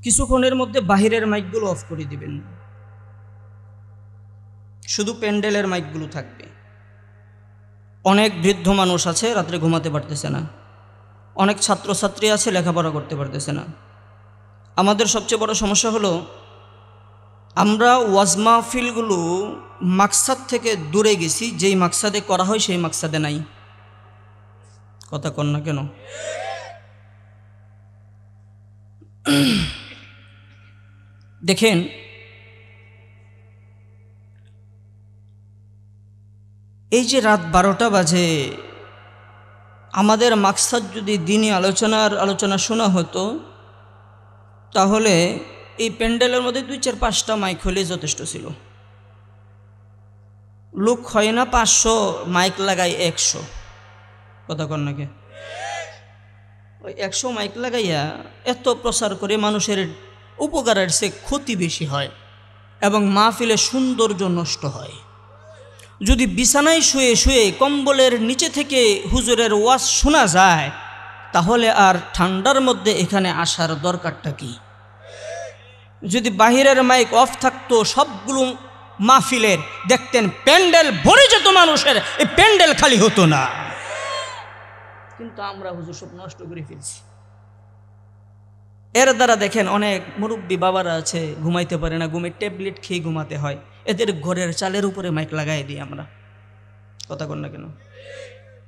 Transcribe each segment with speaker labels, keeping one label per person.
Speaker 1: কিছুক্ষণের মধ্যে বাহিরের মাইকগুলো অফ করে দিবেন, শুধু প্যান্ডেলের মাইকগুলো থাকবে। অনেক বৃদ্ধ মানুষ আছে রাত্রে ঘুমাতে পারতেছে না, অনেক ছাত্রছাত্রী আছে লেখাপড়া করতে পারতেছে না। আমাদের সবচেয়ে বড় সমস্যা হলো আমরা ওয়াজ মাহফিলগুলো মাকসাদ থেকে দূরে গেছি, যেই মাকসাদে করা হয় সেই মাকসাদে নাই। কথা কন না কেন? দেখেন, এই যে রাত 12টা বাজে, আমাদের মাকসাদ যদি দিনী আলোচনা শোনা হতো, তাহলে এই প্যান্ডেলের মধ্যে 2-4-5টা মাইক হলে যথেষ্ট ছিল। লোক হয় না 500, মাইক লাগাই 100। কথা কন নাকি? ওই 100 মাইক লাগাইয়া এত প্রচার করে মানুষের উপকারের চেয়ে ক্ষতি বেশি হয় এবং মাহফিলের সৌন্দর্য নষ্ট হয়। যদি বিছানায় শুয়ে শুয়ে কম্বলের নিচে থেকে হুজুরের ওয়াজ শোনা যায়, তাহলে আর ঠান্ডার মধ্যে এখানে আসার দরকারটা কি? যদি বাহিরের মাইক অফ থাকতো, সবগুলো মাহফিলের দেখতেন প্যান্ডেল ভরে যেত মানুষের, এই প্যান্ডেল খালি হতো না। কিন্তু আমরা হুজুর সব নষ্ট করে ফেলছি। এর দ্বারা দেখেন অনেক মুরব্বী বাবারা আছে, ঘুমাইতে পারে না, ঘুমে ট্যাবলেট খেয়ে ঘুমাতে হয়। এদের ঘরের চালের উপরে মাইক লাগাই দিই আমরা। কথা কন না কেন?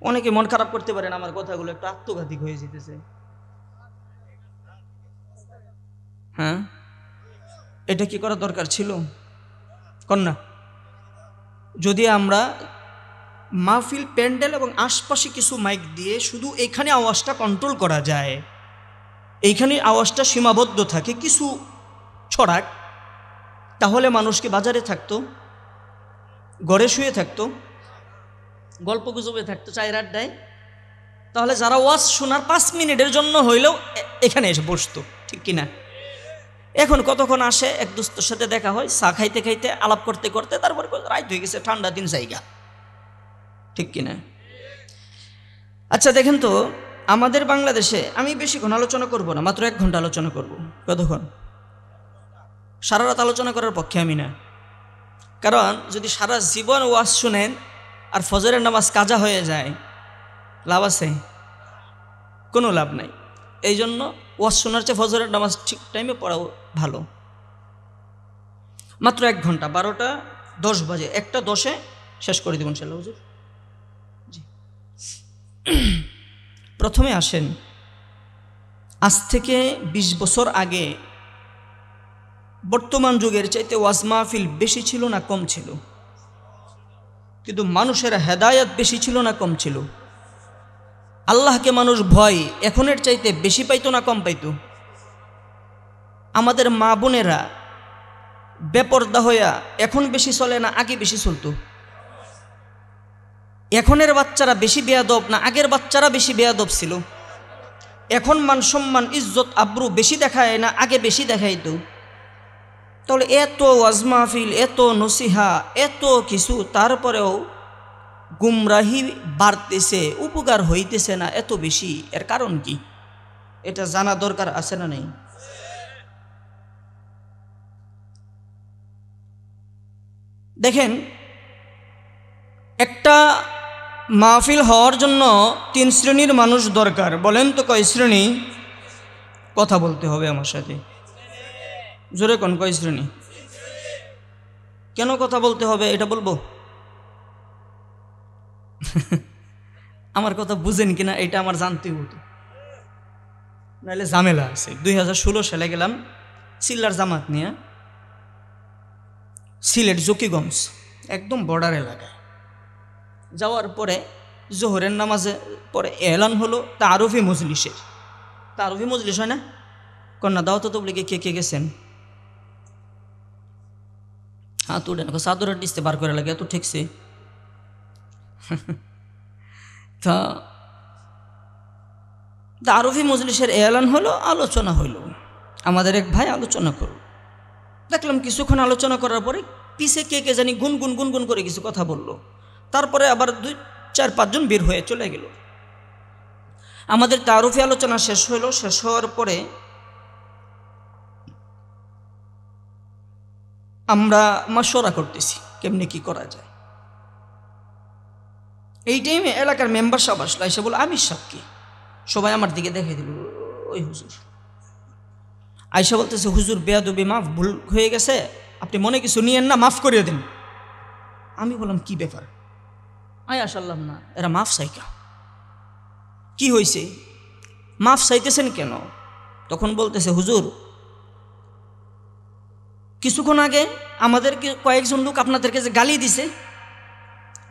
Speaker 1: অনেকে মন খারাপ করতে পারেন, আমার কথাগুলো একটু আত্মঘাতী হয়ে যেতেছে। হ্যাঁ, এটা কি করা দরকার ছিল? কন্যা, যদি আমরা মাহফিল প্যান্ডেল এবং আশপাশে কিছু মাইক দিয়ে শুধু এইখানে আওয়াজটা কন্ট্রোল করা যায়, এইখানে আওয়াজটা সীমাবদ্ধ থাকে, কিছু ছড়াক, তাহলে মানুষকে বাজারে থাকতো, ঘরে শুয়ে থাকতো, গল্প গুজবে থাকতো, চায়ের আড্ডায়। তাহলে যারা ওয়াজ শোনার 5 মিনিটের জন্য হইলেও এখানে এসে বসতো, ঠিক কিনা? এখন কতক্ষণ আসে, এক দোস্তর সাথে দেখা হয়, চা খাইতে খাইতে আলাপ করতে করতে তারপর রাত হয়ে গেছে, ঠান্ডা দিন জায়গা, ঠিক কিনা? আচ্ছা দেখেন তো, আমাদের বাংলাদেশে, আমি বেশিক্ষণ আলোচনা করব না, মাত্র 1 ঘন্টা আলোচনা করব। কতক্ষণ? সারা রাত আলোচনা করার পক্ষে আমি না। কারণ যদি সারা জীবন ওয়াজ শুনেন আর ফজরের নামাজ কাজা হয়ে যায়, লাভ আছে? কোনো লাভ নাই। এই জন্য ওয়াজ শোনার চেয়ে ফজরের নামাজ ঠিক টাইমে পড়াও ভালো। মাত্র 1 ঘন্টা, 12টা 10 বাজে, 1টা 10-এ শেষ করে দেব ইনশাআল্লাহ হুজুর। জি, প্রথমে আসেন, আজ থেকে 20 বছর আগে বর্তমান যুগের চাইতে ওয়াজ মাহফিল বেশি ছিল না কম ছিল? কিন্তু মানুষের হেদায়েত বেশি ছিল না কম ছিল? আল্লাহকে মানুষ ভয় এখনের চাইতে বেশি পাইতো না কম পাইতো? আমাদের মা বোনেরা বেপরদা হইয়া এখন বেশি চলে না আগে বেশি চলতো? এখনের বাচ্চারা বেশি বেয়াদব না আগের বাচ্চারা বেশি বেয়াদব ছিল? এখন মান সম্মান ইজ্জত আব্রু বেশি দেখায় না আগে বেশি দেখাইতো? তাহলে এত ওয়াজ মাহফিল, এত নসিহা, এত কিছু, তারপরেও গুমরাহি বাড়তেছে, উপকার হইতেছে না এত বেশি, এর কারণ কি? এটা জানা দরকার আছে না নেই? দেখেন, একটা মাহফিল হওয়ার জন্য 3 শ্রেণীর মানুষ দরকার। বলেন তো কয় শ্রেণী? কথা বলতে হবে আমার সাথে, জোরে কোন, কয় শ্রেণী? কেন কথা বলতে হবে এটা বলবো? আমার কথা বুঝেন কিনা এটা আমার জানতে হতো, নাহলে ঝামেলা আছে। 2016 সালে গেলাম সিল্লার জামাত নিয়ে সিলেট জকিগঞ্জ, একদম বর্ডার এলাকায়। যাওয়ার পরে জোহরের নামাজে পরে এলান হলো তারুফি মজলিসের। তারুফি মজলিস হয় না? কন্যা দাওয়াত তবলিগে কে কে গেছেন? হাত উঠে না, চাদরের ডিসতে বার করে লাগে, এত ঠেকছে। তা তারুফি মজলিসের এলান হলো, আলোচনা হইল, আমাদের এক ভাই আলোচনা করল। দেখলাম কিছুক্ষণ আলোচনা করার পরে পিছে কে কে জানি গুনগুন গুনগুন করে কিছু কথা বলল। তারপরে আবার 2-4-5 জন বের হয়ে চলে গেল। আমাদের তারুফি আলোচনা শেষ হইল। শেষ হওয়ার পরে আমরা মাশওয়ারা করতেছি কেমনে কি করা যায়। এই টাইমে এলাকার মেম্বার সাহেব আসলো, এসে বলল আমির সাহেব কি? সবাই আমার দিকে দেখে দিল, ওই হুজুর। আয়সা বলতেছে হুজুর বেয়াদবি মাফ, ভুল হয়ে গেছে, আপনি মনে কিছু নিয়েন না, মাফ করিয়ে দিন। আমি বললাম কি ব্যাপার? আসাল্লাম না, এরা মাফ চাইকা, কি হয়েছে, মাফ চাইতেছেন কেন? তখন বলতেছে হুজুর কিছুক্ষণ আগে আমাদেরকে কয়েকজন লোক আপনাদেরকে যে গালি দিছে,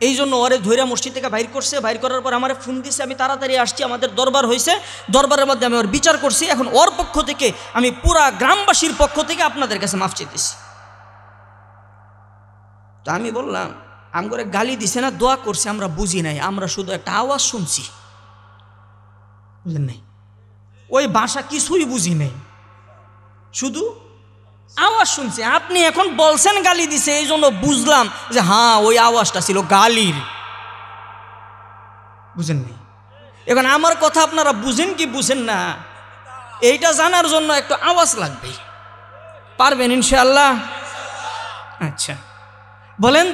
Speaker 1: এই জন্য ওরে ধৈর্য মসজিদ থেকে বাইর করছে, বাইর করার পর আমার ফোন দিছে, আমি তাড়াতাড়ি আসছি, আমাদের দরবার হয়েছে, দরবারের মধ্যে আমি ওর বিচার করছি, এখন ওর পক্ষ থেকে আমি পুরা গ্রামবাসীর পক্ষ থেকে আপনাদের কাছে মাফ চাইতেছি। তো আমি বললাম আমগরে গালি দিছে না দোয়া করছে আমরা বুঝি নাই, আমরা শুধু একটা আওয়াজ শুনছি, বুঝলেন নাই, ওই ভাষা কিছুই বুঝি নাই, শুধু আওয়াজ শুনছি। আপনি এখন বলছেন গালি দিছে, এই জন্য বুঝলাম যে হ্যাঁ ওই আওয়াজটা ছিল গালির, বুঝেন নাই। এখন আমার কথা আপনারা বুঝেন কি বুঝেন না, এইটা জানার জন্য একটু আওয়াজ লাগবে, পারবেন ইনশাআল্লাহ? আচ্ছা বলেন।